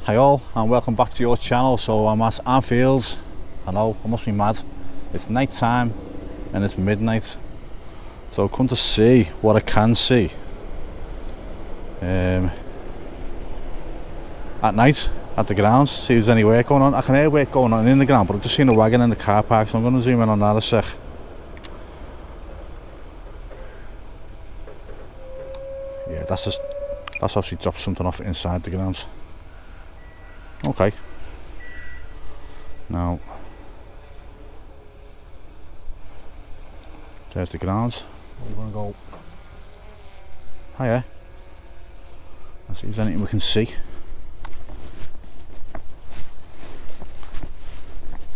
Hi all, and welcome back to your channel. So I'm at Anfield. I know, I must be mad. It's night time and it's midnight. So come to see what I can see at night at the grounds, see if there's any work going on. I can hear work going on in the ground, but I've just seen a wagon in the car park, so I'm going to zoom in on that a sec. Yeah, that's obviously dropped something off inside the grounds. Okay. Now, there's the grounds. We're going to go. Hiya. Let's see if there's anything we can see.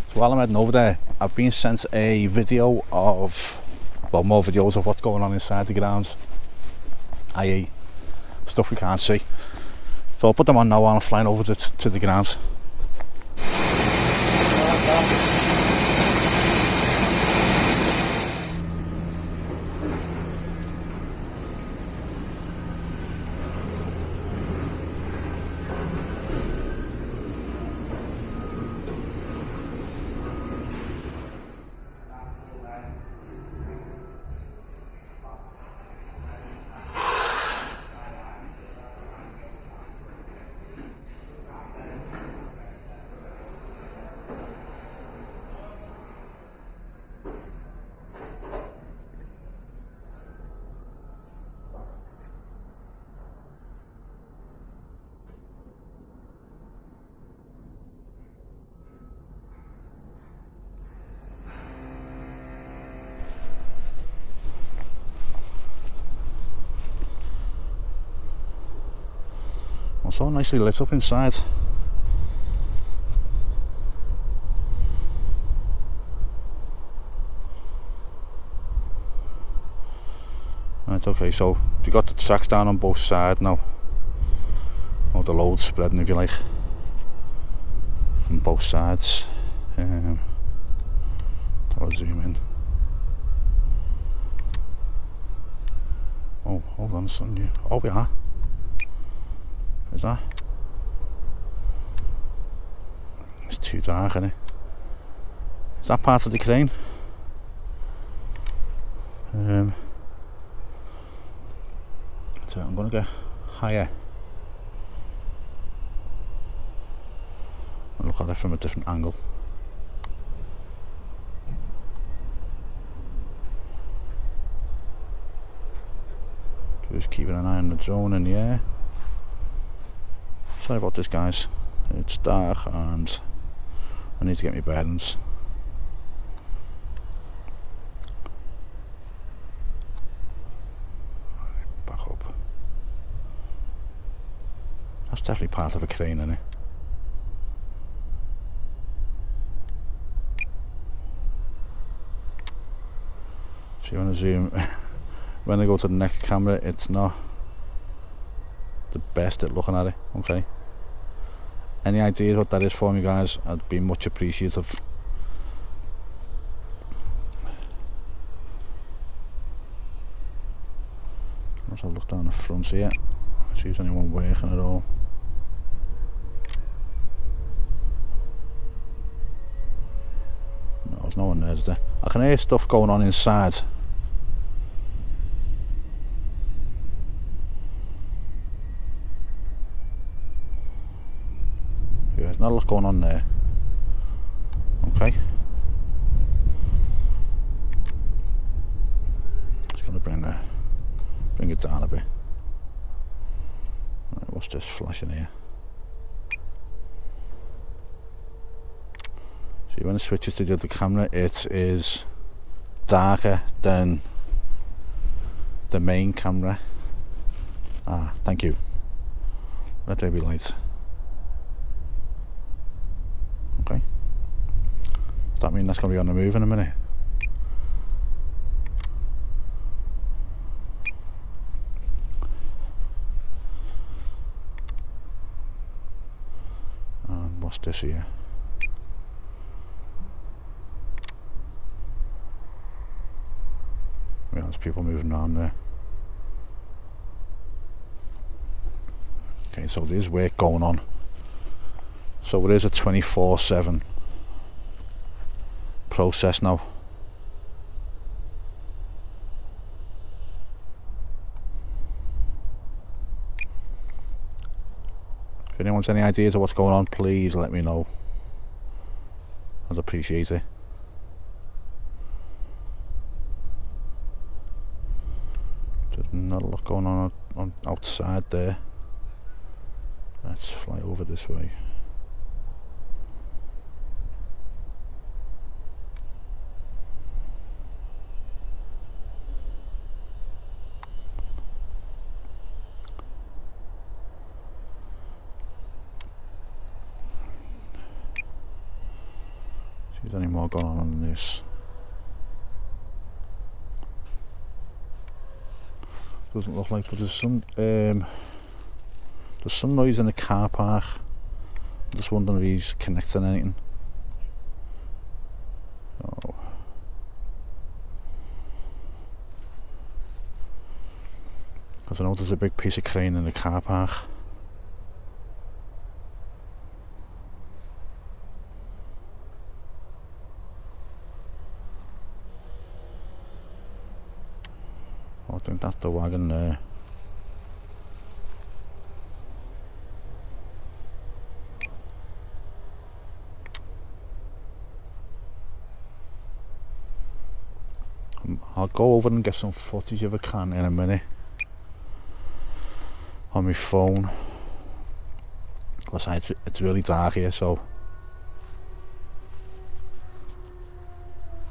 So while I'm heading over there, I've been sent a video of, well, more videos of what's going on inside the grounds, i.e. stuff we can't see. So I'll put them on now while I'm flying over to the grounds. It's all nicely lit up inside. Right, okay, so you've got the tracks down on both sides now. Or the load spreading, if you like, on both sides. I'll zoom in. Oh, hold on, son. Oh, we are. Is that? It's too dark, isn't it? Is that part of the crane? So I'm going to go higher and look at it from a different angle. Just keeping an eye on the drone in the air. Sorry about this, guys. It's dark and I need to get my bearings. Back up. That's definitely part of a crane, isn't it? So you want to zoom. When I go to the next camera, it's not the best at looking at it. Okay. Any ideas what that is for me, guys? I'd be much appreciative. Let's have a look down the front here. See if there's anyone working at all. No, there's no one there, is there? I can hear stuff going on inside. Yeah, there's not a lot going on there. Okay. Just gonna bring it down a bit. Right, what's this flashing here? See, when it switches to the other camera, it is darker than the main camera. Ah, thank you. Let there be light. Okay. Does that mean that's going to be on the move in a minute? And what's this here? Yeah, there's people moving around there. Okay, so there's work going on So it is a 24/7 process now. If anyone's any ideas of what's going on, please let me know. I'd appreciate it. There's not a lot going on outside there. Let's fly over this way. See if there's any more going on this. Doesn't look like, but there's some noise in the car park. I'm just wondering if he's connecting anything. Oh. Because I know there's a big piece of crane in the car park. Oh, I think that's the wagon there. I'll go over and get some footage if I can in a minute on my phone. Because it's really dark here, so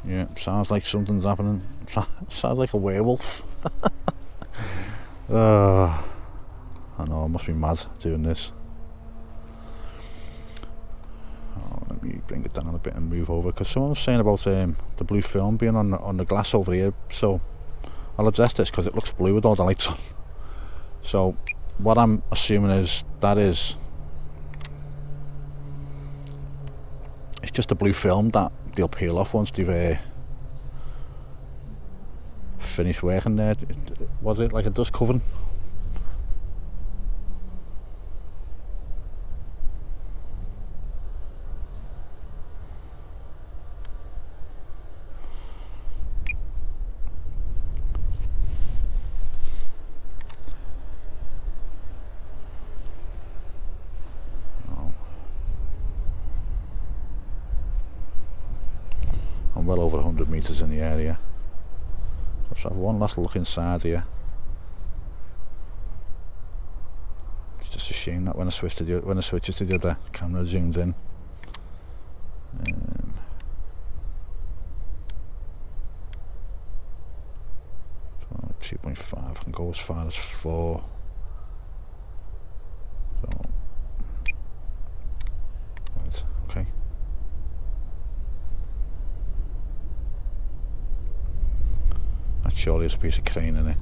yeah, sounds like something's happening. Sounds like a werewolf. I know, I must be mad doing this. Oh, let me bring it down a bit and move over, because someone was saying about the blue film being on the glass over here, so I'll address this because it looks blue with all the lights on. So what I'm assuming is it's just a blue film that they'll peel off once they've finished working there. Was it like a dust covering? I'm well over 100 metres in the area. Let's have one last look inside here. It's just a shame that when I switches to the other camera zoomed in. 2.5, I can go as far as 4. So, right, okay. That surely is a piece of crane in it.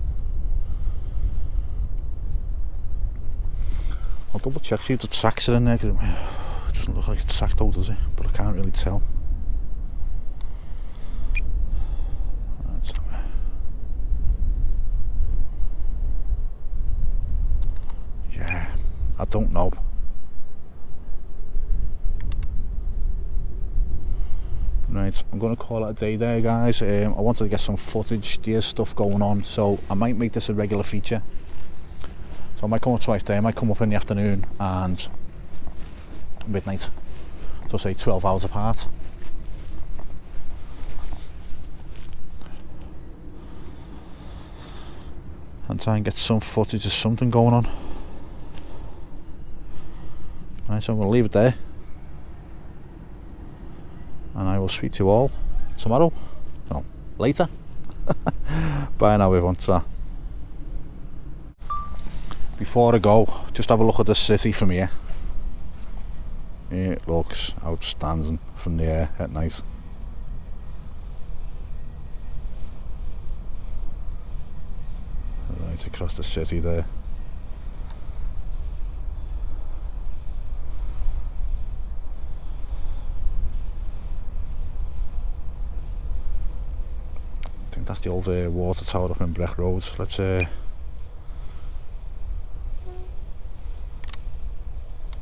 I'll double check, see if the tracks are in there, because it doesn't look like it's tracked out, does it? But I can't really tell. Yeah, I don't know. Right, I'm going to call it a day there, guys. I wanted to get some footage, there's stuff going on, so I might make this a regular feature. So I might come up twice a day, I might come up in the afternoon and midnight, so say 12 hours apart. And try and get some footage of something going on. Right, so I'm going to leave it there. And I will speak to you all tomorrow. No, later. Bye now everyone. Ta. Before I go, just have a look at the city from here. It looks outstanding from the air at night. Right across the city there. I think that's the old water tower up in Breck Road. Let's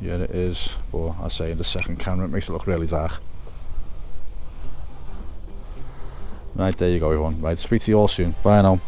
Yeah, it is, but I say in the second camera it makes it look really dark. Right, there you go everyone. Right, speak to you all soon. Bye now.